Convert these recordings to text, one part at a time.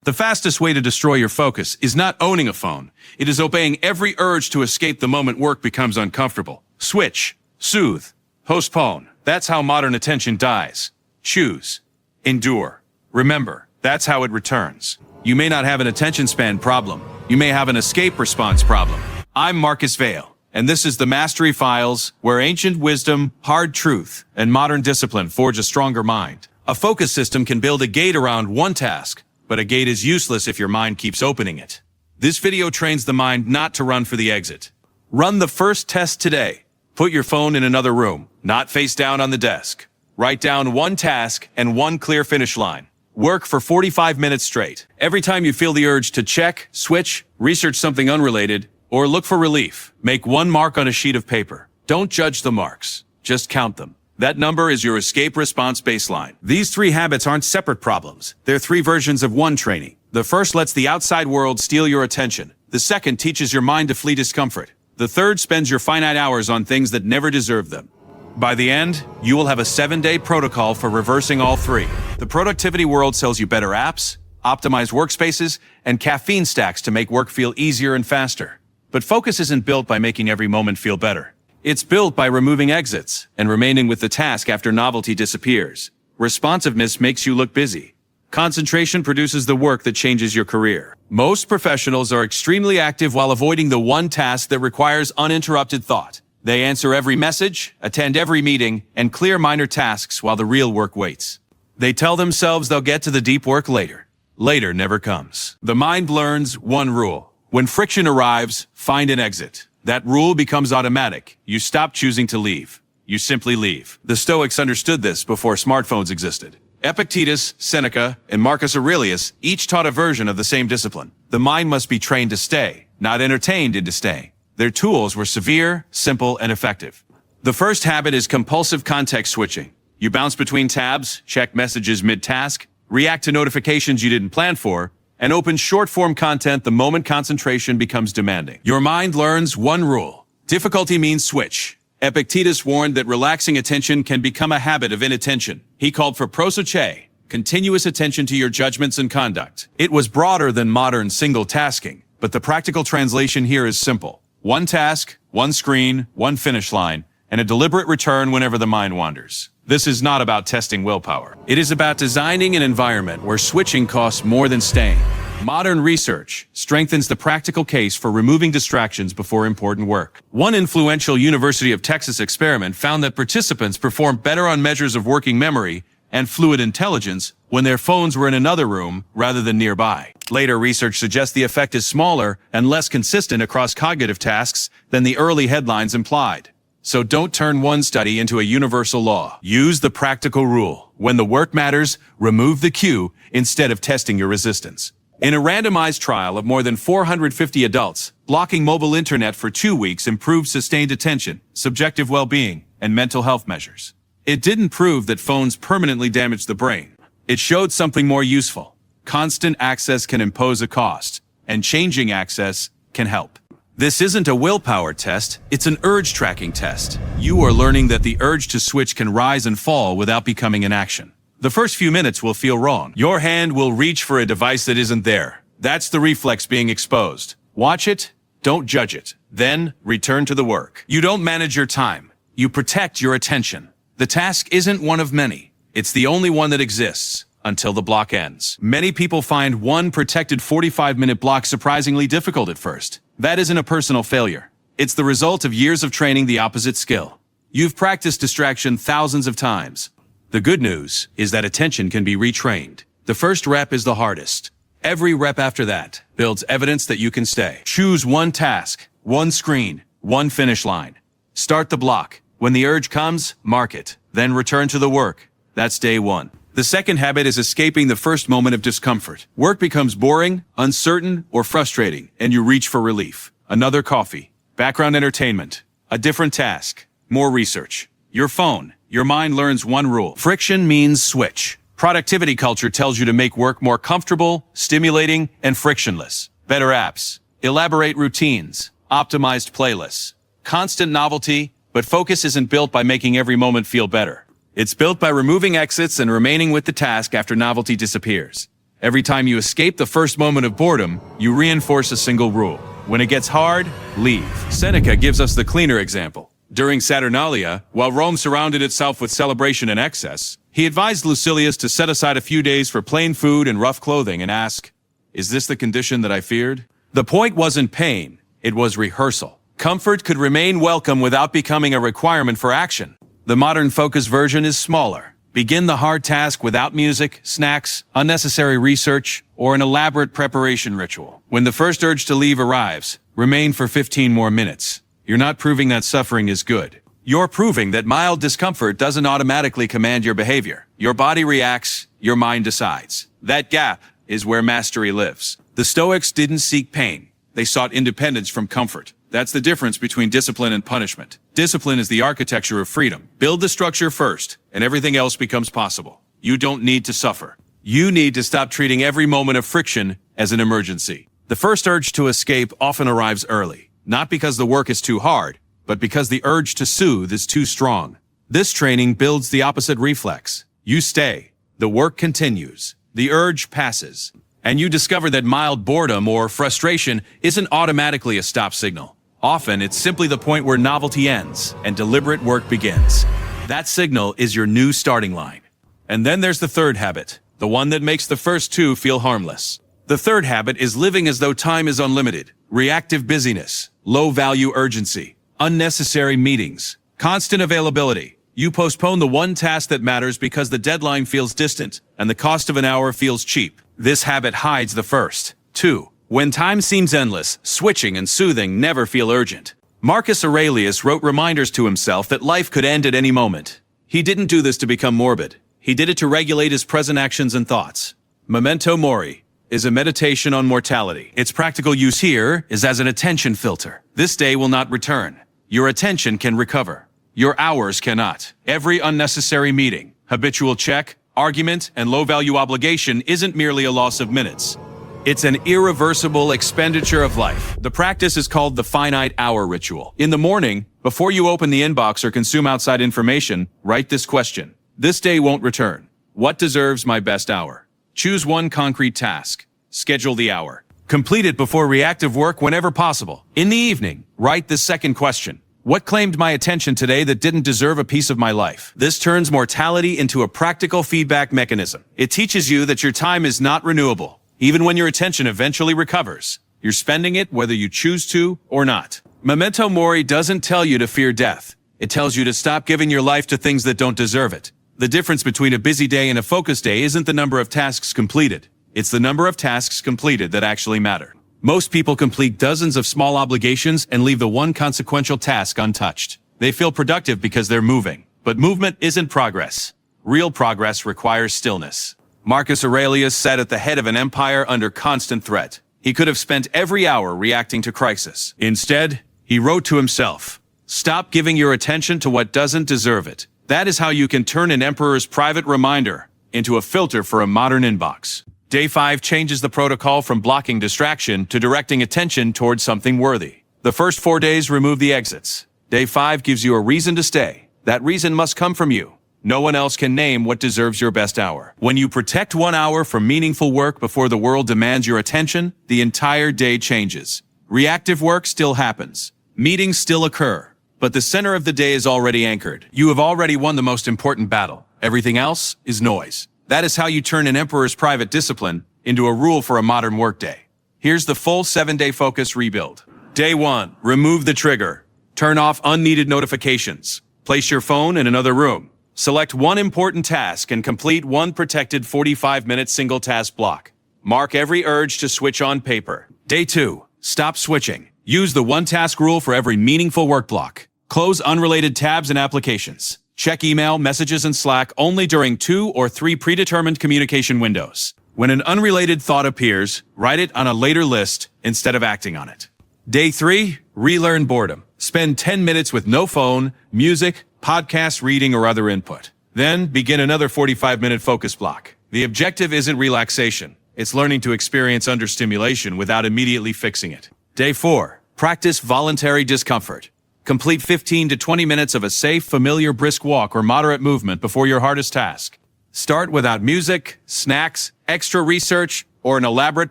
The fastest way to destroy your focus is not owning a phone. It is obeying every urge to escape the moment work becomes uncomfortable. Switch, soothe, postpone. That's how modern attention dies. Choose, endure. Remember, that's how it returns. You may not have an attention span problem. You may have an escape response problem. I'm Marcus Vale, and this is the Mastery Files, where ancient wisdom, hard truth, and modern discipline forge a stronger mind. A focus system can build a gate around one task, but a gate is useless if your mind keeps opening it. This video trains the mind not to run for the exit. Run the first test today. Put your phone in another room, not face down on the desk. Write down one task and one clear finish line. Work for 45 minutes straight. Every time you feel the urge to check, switch, research something unrelated, or look for relief, make one mark on a sheet of paper. Don't judge the marks, just count them. That number is your escape response baseline. These 3 habits aren't separate problems. They're 3 versions of one training. The first lets the outside world steal your attention. The second teaches your mind to flee discomfort. The third spends your finite hours on things that never deserve them. By the end, you will have a 7-day protocol for reversing all 3. The productivity world sells you better apps, optimized workspaces, and caffeine stacks to make work feel easier and faster. But focus isn't built by making every moment feel better. It's built by removing exits and remaining with the task after novelty disappears. Responsiveness makes you look busy. Concentration produces the work that changes your career. Most professionals are extremely active while avoiding the one task that requires uninterrupted thought. They answer every message, attend every meeting, and clear minor tasks while the real work waits. They tell themselves they'll get to the deep work later. Later never comes. The mind learns one rule. When friction arrives, find an exit. That rule becomes automatic. You stop choosing to leave. You simply leave. The Stoics understood this before smartphones existed. Epictetus, Seneca, and Marcus Aurelius each taught a version of the same discipline. The mind must be trained to stay, not entertained into stay. Their tools were severe, simple, and effective. The first habit is compulsive context switching. You bounce between tabs, check messages mid-task, react to notifications you didn't plan for, and open short-form content the moment concentration becomes demanding. Your mind learns one rule. Difficulty means switch. Epictetus warned that relaxing attention can become a habit of inattention. He called for prosoche, continuous attention to your judgments and conduct. It was broader than modern single tasking, but the practical translation here is simple. One task, one screen, one finish line, and a deliberate return whenever the mind wanders. This is not about testing willpower. It is about designing an environment where switching costs more than staying. Modern research strengthens the practical case for removing distractions before important work. One influential University of Texas experiment found that participants performed better on measures of working memory and fluid intelligence when their phones were in another room rather than nearby. Later research suggests the effect is smaller and less consistent across cognitive tasks than the early headlines implied. So don't turn one study into a universal law. Use the practical rule. When the work matters, remove the cue instead of testing your resistance. In a randomized trial of more than 450 adults, blocking mobile internet for 2 weeks improved sustained attention, subjective well-being, and mental health measures. It didn't prove that phones permanently damage the brain. It showed something more useful. Constant access can impose a cost, and changing access can help. This isn't a willpower test, it's an urge tracking test. You are learning that the urge to switch can rise and fall without becoming an action. The first few minutes will feel wrong. Your hand will reach for a device that isn't there. That's the reflex being exposed. Watch it, don't judge it. Then, return to the work. You don't manage your time. You protect your attention. The task isn't one of many. It's the only one that exists until the block ends. Many people find one protected 45-minute block surprisingly difficult at first. That isn't a personal failure. It's the result of years of training the opposite skill. You've practiced distraction thousands of times. The good news is that attention can be retrained. The first rep is the hardest. Every rep after that builds evidence that you can stay. Choose one task, one screen, one finish line. Start the block. When the urge comes, mark it. Then return to the work. That's day 1. The second habit is escaping the first moment of discomfort. Work becomes boring, uncertain, or frustrating, and you reach for relief. Another coffee, background entertainment, a different task, more research. Your phone. Your mind learns one rule. Friction means switch. Productivity culture tells you to make work more comfortable, stimulating, and frictionless. Better apps, elaborate routines, optimized playlists. Constant novelty, but focus isn't built by making every moment feel better. It's built by removing exits and remaining with the task after novelty disappears. Every time you escape the first moment of boredom, you reinforce a single rule. When it gets hard, leave. Seneca gives us the cleaner example. During Saturnalia, while Rome surrounded itself with celebration and excess, he advised Lucilius to set aside a few days for plain food and rough clothing and ask, "Is this the condition that I feared?" The point wasn't pain, it was rehearsal. Comfort could remain welcome without becoming a requirement for action. The modern focus version is smaller. Begin the hard task without music, snacks, unnecessary research, or an elaborate preparation ritual. When the first urge to leave arrives, remain for 15 more minutes. You're not proving that suffering is good. You're proving that mild discomfort doesn't automatically command your behavior. Your body reacts, your mind decides. That gap is where mastery lives. The Stoics didn't seek pain. They sought independence from comfort. That's the difference between discipline and punishment. Discipline is the architecture of freedom. Build the structure first, and everything else becomes possible. You don't need to suffer. You need to stop treating every moment of friction as an emergency. The first urge to escape often arrives early, not because the work is too hard, but because the urge to soothe is too strong. This training builds the opposite reflex. You stay. The work continues. The urge passes. And you discover that mild boredom or frustration isn't automatically a stop signal. Often, it's simply the point where novelty ends and deliberate work begins. That signal is your new starting line. And then there's the third habit, the one that makes the first two feel harmless. The third habit is living as though time is unlimited. Reactive busyness, low-value urgency, unnecessary meetings, constant availability. You postpone the one task that matters because the deadline feels distant and the cost of an hour feels cheap. This habit hides the first. 2. When time seems endless, switching and soothing never feel urgent. Marcus Aurelius wrote reminders to himself that life could end at any moment. He didn't do this to become morbid. He did it to regulate his present actions and thoughts. Memento mori is a meditation on mortality. Its practical use here is as an attention filter. This day will not return. Your attention can recover. Your hours cannot. Every unnecessary meeting, habitual check, argument, and low-value obligation isn't merely a loss of minutes. It's an irreversible expenditure of life. The practice is called the Finite Hour Ritual. In the morning, before you open the inbox or consume outside information, write this question. This day won't return. What deserves my best hour? Choose one concrete task. Schedule the hour. Complete it before reactive work whenever possible. In the evening, write this second question. What claimed my attention today that didn't deserve a piece of my life? This turns mortality into a practical feedback mechanism. It teaches you that your time is not renewable. Even when your attention eventually recovers, you're spending it whether you choose to or not. Memento mori doesn't tell you to fear death. It tells you to stop giving your life to things that don't deserve it. The difference between a busy day and a focused day isn't the number of tasks completed. It's the number of tasks completed that actually matter. Most people complete dozens of small obligations and leave the one consequential task untouched. They feel productive because they're moving. But movement isn't progress. Real progress requires stillness. Marcus Aurelius sat at the head of an empire under constant threat. He could have spent every hour reacting to crisis. Instead, he wrote to himself, "Stop giving your attention to what doesn't deserve it." That is how you can turn an emperor's private reminder into a filter for a modern inbox. Day 5 changes the protocol from blocking distraction to directing attention towards something worthy. The first 4 days remove the exits. Day 5 gives you a reason to stay. That reason must come from you. No one else can name what deserves your best hour. When you protect 1 hour for meaningful work before the world demands your attention, the entire day changes. Reactive work still happens. Meetings still occur. But the center of the day is already anchored. You have already won the most important battle. Everything else is noise. That is how you turn an emperor's private discipline into a rule for a modern workday. Here's the full 7-day focus rebuild. Day 1, remove the trigger. Turn off unneeded notifications. Place your phone in another room. Select one important task and complete one protected 45-minute single task block. Mark every urge to switch on paper. Day 2, stop switching. Use the one task rule for every meaningful work block. Close unrelated tabs and applications. Check email, messages, and Slack only during 2 or 3 predetermined communication windows. When an unrelated thought appears, write it on a later list instead of acting on it. Day 3, relearn boredom. Spend 10 minutes with no phone, music, podcast, reading, or other input. Then begin another 45-minute focus block. The objective isn't relaxation. It's learning to experience understimulation without immediately fixing it. Day 4, practice voluntary discomfort. Complete 15 to 20 minutes of a safe, familiar, brisk walk or moderate movement before your hardest task. Start without music, snacks, extra research, or an elaborate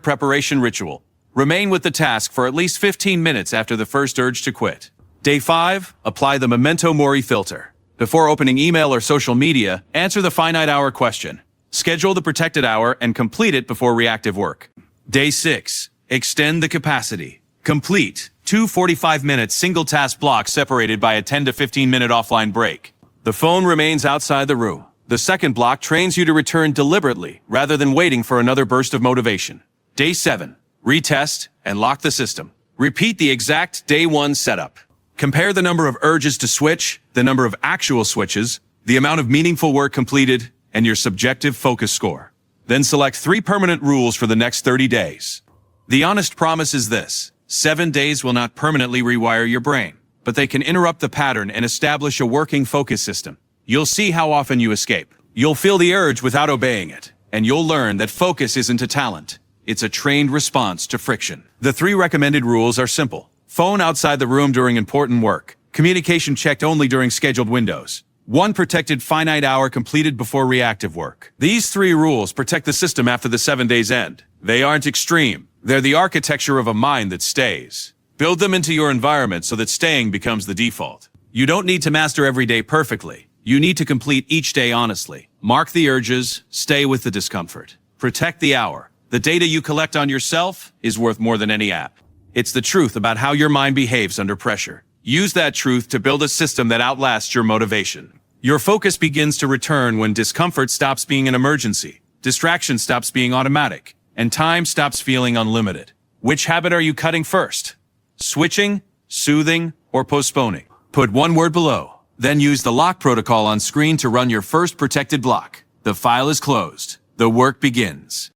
preparation ritual. Remain with the task for at least 15 minutes after the first urge to quit. Day 5, apply the memento mori filter. Before opening email or social media, answer the finite hour question. Schedule the protected hour and complete it before reactive work. Day 6, extend the capacity. Complete 2 45-minute single-task blocks separated by a 10 to 15-minute offline break. The phone remains outside the room. The second block trains you to return deliberately rather than waiting for another burst of motivation. Day 7, retest and lock the system. Repeat the exact day 1 setup. Compare the number of urges to switch, the number of actual switches, the amount of meaningful work completed, and your subjective focus score. Then select 3 permanent rules for the next 30 days. The honest promise is this: 7 days will not permanently rewire your brain, but they can interrupt the pattern and establish a working focus system. You'll see how often you escape. You'll feel the urge without obeying it, and you'll learn that focus isn't a talent. It's a trained response to friction. The 3 recommended rules are simple. Phone outside the room during important work. Communication checked only during scheduled windows. 1 protected finite hour completed before reactive work. These 3 rules protect the system after the 7 days end. They aren't extreme. They're the architecture of a mind that stays. Build them into your environment so that staying becomes the default. You don't need to master every day perfectly. You need to complete each day honestly. Mark the urges, stay with the discomfort. Protect the hour. The data you collect on yourself is worth more than any app. It's the truth about how your mind behaves under pressure. Use that truth to build a system that outlasts your motivation. Your focus begins to return when discomfort stops being an emergency, distraction stops being automatic, and time stops feeling unlimited. Which habit are you cutting first? Switching, soothing, or postponing? Put one word below. Then use the lock protocol on screen to run your first protected block. The file is closed. The work begins.